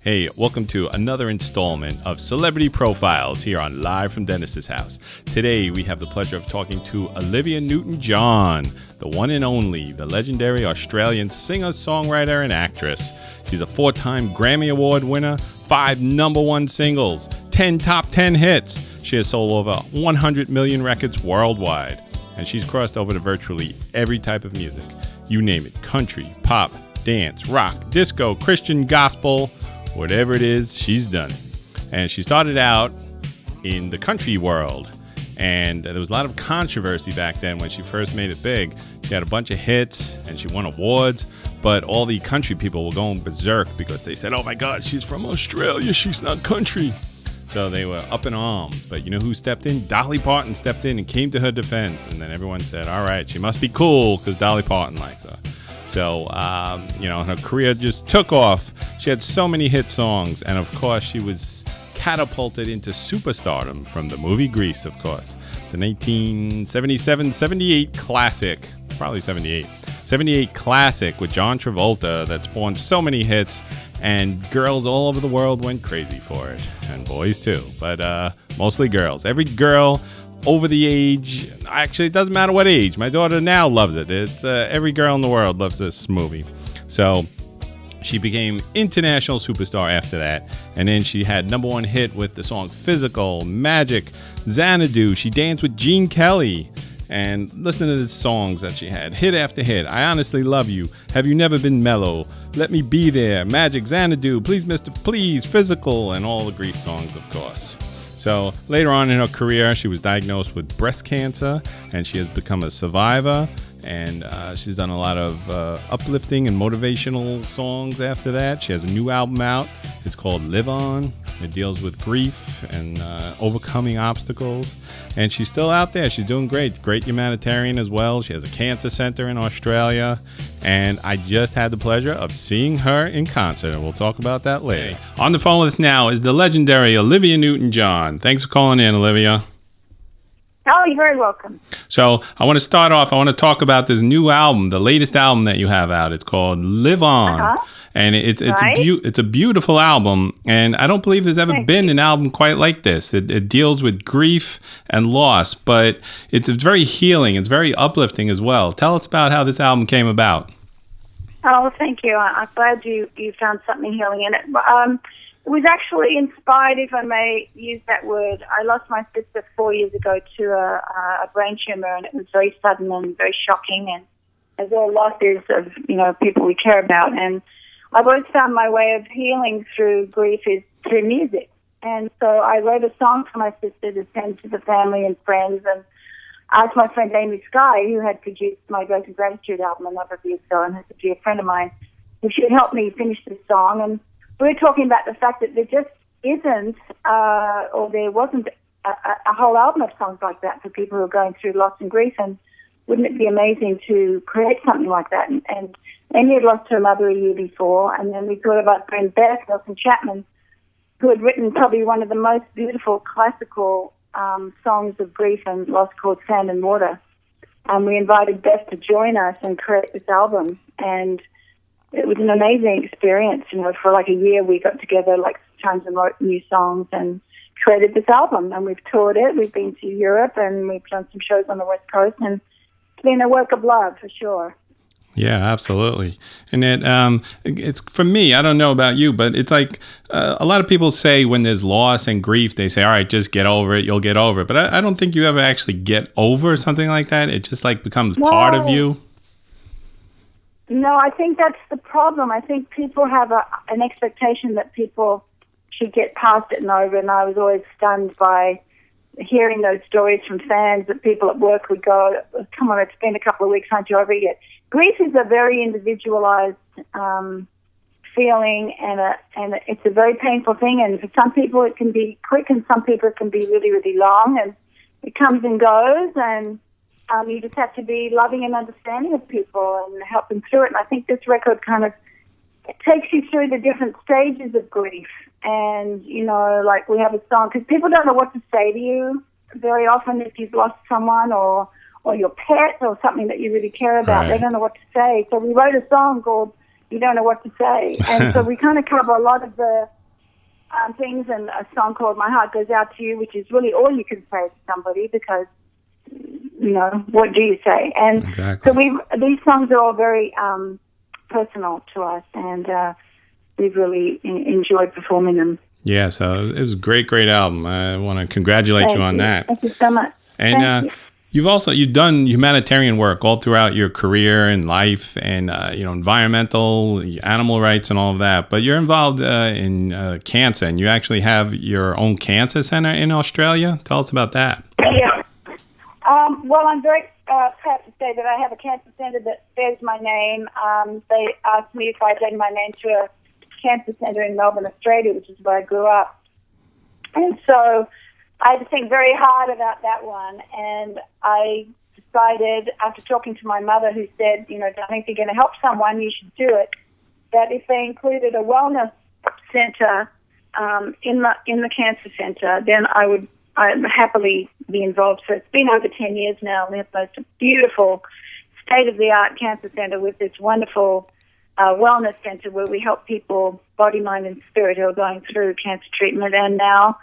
Hey, welcome to another installment of Celebrity Profiles here on Live from Dennis's House. Today, we have the pleasure of talking to Olivia Newton John, the one and only, the legendary Australian singer, songwriter, and actress. She's a 4-time Grammy Award winner, 5 number 1 singles, 10 top 10 hits. She has sold over 100 million records worldwide, and she's crossed over to virtually every type of music. You name it, country, pop, dance, rock, disco, Christian, gospel, whatever it is, she's done it. And she started out in the country world, and there was a lot of controversy back then when she first made it big. She had a bunch of hits and she won awards, but all the country people were going berserk because they said, oh my God, she's from Australia, she's not country. So they were up in arms. But you know who stepped in? Dolly Parton stepped in and came to her defense, and then everyone said, all right, she must be cool because Dolly Parton likes her. So, her career just took off. She had so many hit songs, and of course, she was catapulted into superstardom from the movie Grease, of course. The 1977-78 classic, probably 78 classic with John Travolta that spawned so many hits, and girls all over the world went crazy for it, and boys too, but mostly girls. Every girl over the age, actually it doesn't matter what age, my daughter now loves it. It's every girl in the world loves this movie. So she became international superstar after that, and then she had number 1 hit with the song Physical, Magic, Xanadu. She danced with Gene Kelly, and listen to the songs that she had, hit after hit. I Honestly Love You, Have You Never Been Mellow, Let Me Be There, Magic, Xanadu, Please Mr. Please, Physical, and all the Grease songs, of course. So later on in her career, she was diagnosed with breast cancer, and she has become a survivor, and she's done a lot of uplifting and motivational songs after that. She has a new album out. It's called Live On. It deals with grief and overcoming obstacles, and she's still out there. She's doing great humanitarian as well. She has a cancer center in Australia, and I just had the pleasure of seeing her in concert, and we'll talk about that later. On the phone with us now is the legendary Olivia Newton John. Thanks for calling in, Olivia. Oh, you're very welcome. So I want to start off, I want to talk about this new album, the latest album that you have out. It's called Live On. Uh-huh. And it's right. it's a beautiful album, and I don't believe there's ever been an album quite like this. It deals with grief and loss, but it's very healing. It's very uplifting as well. Tell us about how this album came about. Oh, thank you. I'm glad you found something healing in it. It was actually inspired, if I may use that word. I lost my sister 4 years ago to a brain tumor, and it was very sudden and very shocking, and as all losses of people we care about. And I've always found my way of healing through grief is through music. And so I wrote a song for my sister to send to the family and friends, and asked my friend Amy Sky, who had produced my Grace and Gratitude album a number of years ago and who's a dear friend of mine, if she would help me finish this song. And we were talking about the fact that there just isn't, or there wasn't a whole album of songs like that for people who are going through loss and grief, and wouldn't it be amazing to create something like that? And Amy had lost her mother a year before, and then we thought about friend Beth Nelson Chapman, who had written probably one of the most beautiful classical songs of grief and loss called Sand and Water. And we invited Beth to join us and create this album. And it was an amazing experience. For like a year we got together like times and wrote new songs and created this album. And we've toured it. We've been to Europe and we've done some shows on the West Coast. And it's been a work of love for sure. Yeah, absolutely. And it's for me, I don't know about you, but it's like a lot of people say when there's loss and grief, they say, all right, just get over it. You'll get over it. But I don't think you ever actually get over something like that. It just like becomes part of you. No, I think that's the problem. I think people have an expectation that people should get past it and over. And I was always stunned by hearing those stories from fans that people at work would go, come on, it's been a couple of weeks, aren't you over it yet? Grief is a very individualized feeling, and it's a very painful thing. And for some people it can be quick, and some people it can be really, really long. And it comes and goes, and you just have to be loving and understanding of people and help them through it. And I think this record kind of takes you through the different stages of grief. And, like we have a song, because people don't know what to say to you very often if you've lost someone or your pet or something that you really care about. Right. They don't know what to say. So we wrote a song called you don't know what to say. And so we kind of cover a lot of the things, and a song called My Heart Goes Out to You, which is really all you can say to somebody, because, you know, what do you say? And exactly. so these songs are all very personal to us, and we've really enjoyed performing them. Yeah, so it was a great album. I want to congratulate you on that. Thank you so much. And you've done humanitarian work all throughout your career and life, and environmental, animal rights, and all of that. But you're involved in cancer, and you actually have your own cancer center in Australia. Tell us about that. Yeah. Well, I'm very proud to say that I have a cancer center that bears my name. They asked me if I'd lend my name to a cancer center in Melbourne, Australia, which is where I grew up. And so I had to think very hard about that one, and I decided, after talking to my mother, who said, you know, darling, if you're going to help someone, you should do it, that if they included a wellness center in the cancer center, then I'd happily be involved. So it's been over 10 years now, and we have the most beautiful state-of-the-art cancer center with this wonderful wellness center where we help people, body, mind, and spirit, who are going through cancer treatment, and now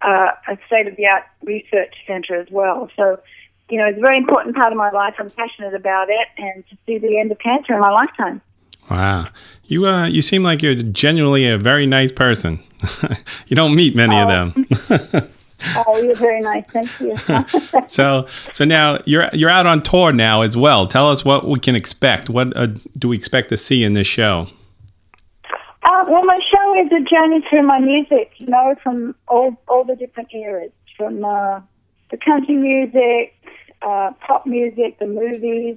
a state-of-the-art research center as well. So, you know, it's a very important part of my life. I'm passionate about it, and to see the end of cancer in my lifetime. Wow. You seem like you're genuinely a very nice person. You don't meet many of them. Oh, you're very nice. Thank you. So now you're out on tour now as well. Tell us what we can expect. What do we expect to see in this show? Well, my show is a journey through my music, you know, from all the different eras, from the country music, pop music, the movies,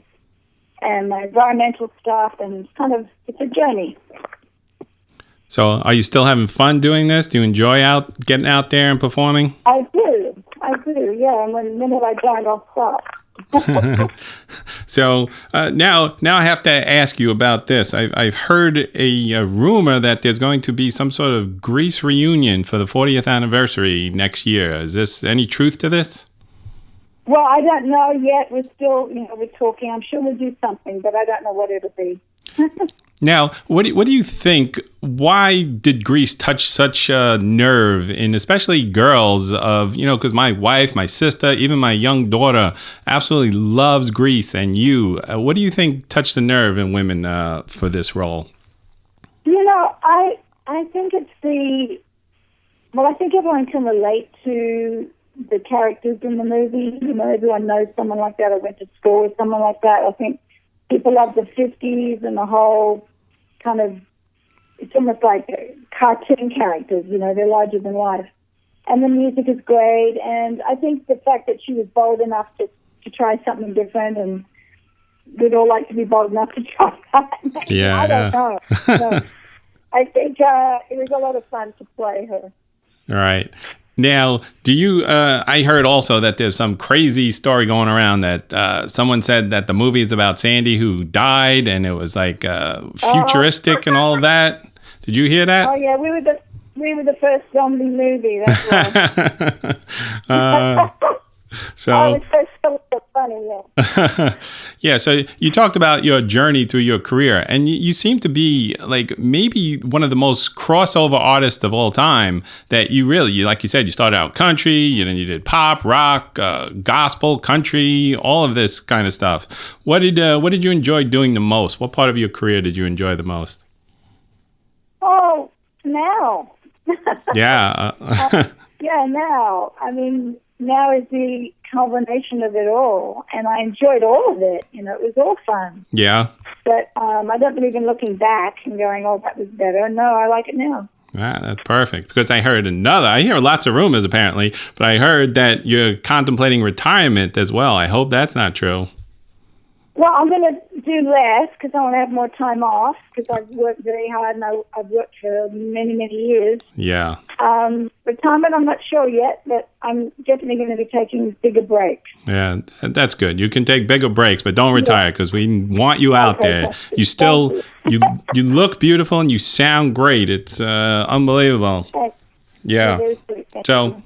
and the environmental stuff, and it's a journey. So are you still having fun doing this? Do you enjoy getting out there and performing? I do, yeah, and the minute I don't, I'll stop. So now I have to ask you about this. I've heard a rumor that there's going to be some sort of Grease reunion for the 40th anniversary next year. Is this any truth to this? Well, I don't know yet. We're still, we're talking. I'm sure we'll do something, but I don't know what it'll be. Now, what do you think? Why did Grease touch such a nerve in especially girls of, because my wife, my sister, even my young daughter absolutely loves Grease, and you. What do you think touched the nerve in women for this role? I think it's I think everyone can relate to the characters in the movie. Everyone knows someone like that or went to school with someone like that. I think people love the 50s and the whole kind of, it's almost like cartoon characters, they're larger than life. And the music is great, and I think the fact that she was bold enough to try something different, and we'd all like to be bold enough to try that. Yeah. I don't know. So I think it was a lot of fun to play her. All right. Now, do you, I heard also that there's some crazy story going around that someone said that the movie is about Sandy who died, and it was like futuristic and all of that. Did you hear that? Oh, yeah, we were the first zombie movie, that's why. So it's so funny, yeah. Yeah, so you talked about your journey through your career, and you seem to be like maybe one of the most crossover artists of all time. That you like you said, you started out country, you did pop, rock, gospel, country, all of this kind of stuff. What did you enjoy doing the most? What part of your career did you enjoy the most? Oh, now. Yeah. Yeah, now. I mean, now is the culmination of it all, and I enjoyed all of it. It was all fun. Yeah. But I don't believe in looking back and going, oh, that was better. No, I like it now. Ah, that's perfect. Because I hear lots of rumors apparently, but I heard that you're contemplating retirement as well. I hope that's not true. Well, I'm going to do less because I want to have more time off because I've worked very hard and I've worked for many, many years. Yeah. Retirement, I'm not sure yet, but I'm definitely going to be taking bigger breaks. Yeah, that's good. You can take bigger breaks, but don't retire because we want you out there. You still, you look beautiful and you sound great. It's unbelievable. Thanks. Yeah. So,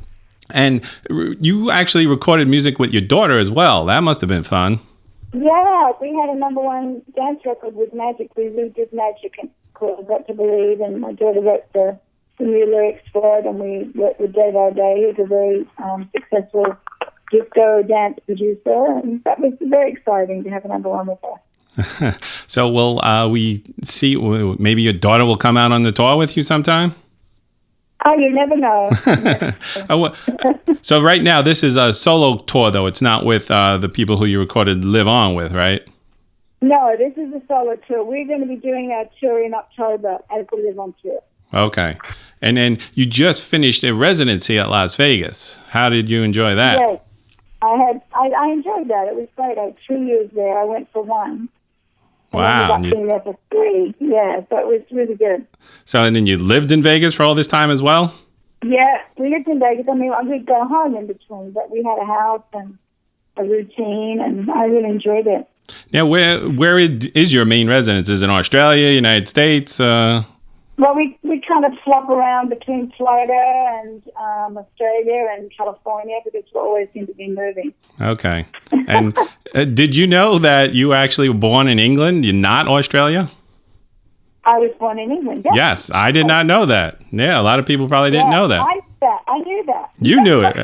and you actually recorded music with your daughter as well. That must have been fun. Yeah, we had a #1 dance record with Magic. We redid Magic and called Got to Believe, and my daughter wrote the new lyrics for it, and we worked with Dave O'Day, who's a very successful disco dance producer, and that was very exciting to have a #1 with her. So will we see, maybe your daughter will come out on the tour with you sometime? Oh, you never know. So right now, this is a solo tour, though. It's not with the people who you recorded Live On with, right? No, this is a solo tour. We're going to be doing our tour in October as the Live On tour. Okay. And then you just finished a residency at Las Vegas. How did you enjoy that? Yes, I enjoyed that. It was great. I had 2 years there. I went for 1. Wow. And I ended up being there for 3. Yeah, so it was really good. So, and then you lived in Vegas for all this time as well? Yeah, we lived in Vegas. I mean, we'd go home in between, but we had a house and a routine, and I really enjoyed it. Now, where is your main residence? Is it in Australia, United States? Well, we kind of flop around between Florida and Australia and California because we always seem to be moving. Okay. And did you know that you actually were born in England? You're not Australia? I was born in England. Yeah. Yes, I did not know that. Yeah, a lot of people probably didn't know that. I knew that. You knew it.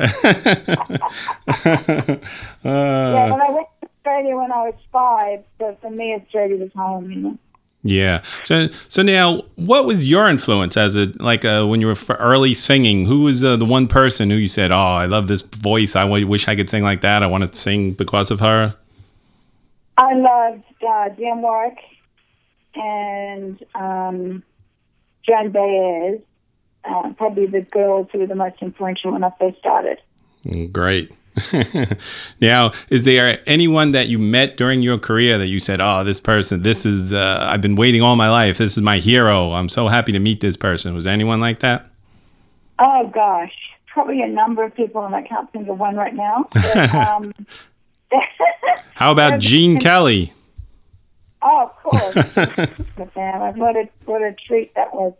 Yeah, when I went to Australia when I was 5, so for me, Australia was home, you know. Yeah. So now, what was your influence as when you were early singing? Who was the one person who you said, "Oh, I love this voice. I wish I could sing like that. I want to sing because of her"? I loved Dionne Warwick and Joan Baez. Probably the girls who were the most influential when I first started. Great. Now, is there anyone that you met during your career that you said, "Oh, this person, this is, I've been waiting all my life. This is my hero. I'm so happy to meet this person." Was there anyone like that? Oh, gosh. Probably a number of people, and I can't think of one right now. But, how about Gene Kelly? Oh, of course. What a treat that was.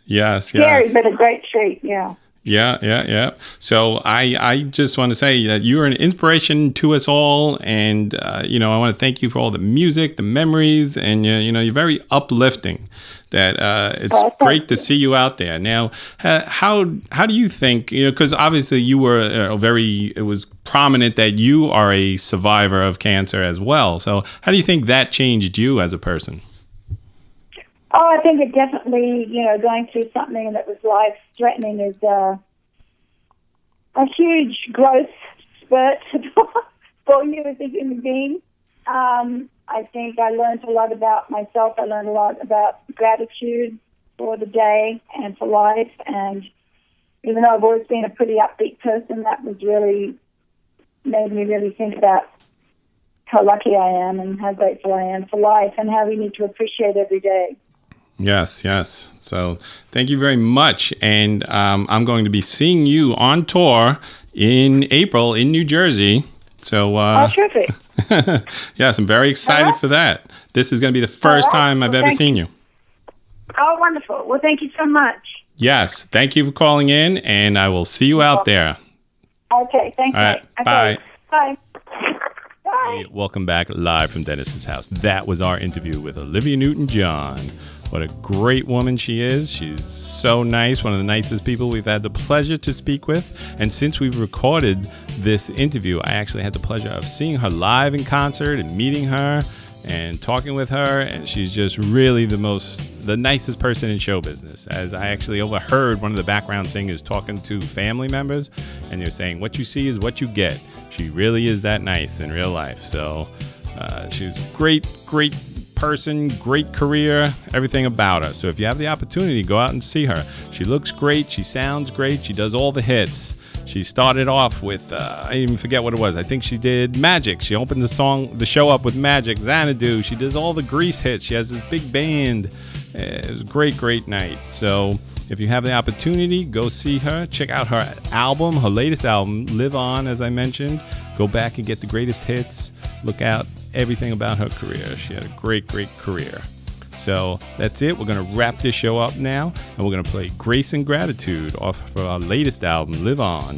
Yes. Scary, but a great treat, yeah. Yeah. So I just want to say that you're an inspiration to us all. And, I want to thank you for all the music, the memories, and, you're very uplifting. That it's great to see you out there. Now, how do you think, because obviously you were it was prominent that you are a survivor of cancer as well. So how do you think that changed you as a person? Oh, I think it definitely, going through something that was life-threatening is a huge growth spurt for you as a human being. I think I learned a lot about myself. I learned a lot about gratitude for the day and for life. And even though I've always been a pretty upbeat person, that was really made me really think about how lucky I am and how grateful I am for life and how we need to appreciate every day. Yes. So thank you very much. And I'm going to be seeing you on tour in April in New Jersey. So, terrific. Yes, I'm very excited for that. This is going to be the first time I've ever seen you. Oh, wonderful. Well, thank you so much. Yes. Thank you for calling in, and I will see you out there. Okay. Thank you. All right. Okay. Bye. Bye. Hey, welcome back live from Dennis's house. That was our interview with Olivia Newton John. What a great woman she is. She's so nice, one of the nicest people we've had the pleasure to speak with. And since we've recorded this interview, I actually had the pleasure of seeing her live in concert and meeting her and talking with her. And she's just really the nicest person in show business. As I actually overheard one of the background singers talking to family members, and they're saying, what you see is what you get. She really is that nice in real life. So she's a great person, great career, everything about her. So if you have the opportunity, go out and see her. She looks great. She sounds great. She does all the hits. She started off with, I even forget what it was. I think she did Magic. She opened the show up with Magic, Xanadu. She does all the Grease hits. She has this big band. It was a great night. So if you have the opportunity, go see her. Check out her album, her latest album, Live On, as I mentioned. Go back and get the greatest hits. Look out everything about her career. She had a great career. So that's it. We're going to wrap this show up now, and we're going to play Grace and Gratitude off of our latest album, Live On.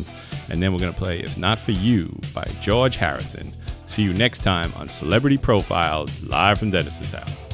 And then we're going to play If Not For You by George Harrison. See you next time on Celebrity Profiles, live from Dennis's house.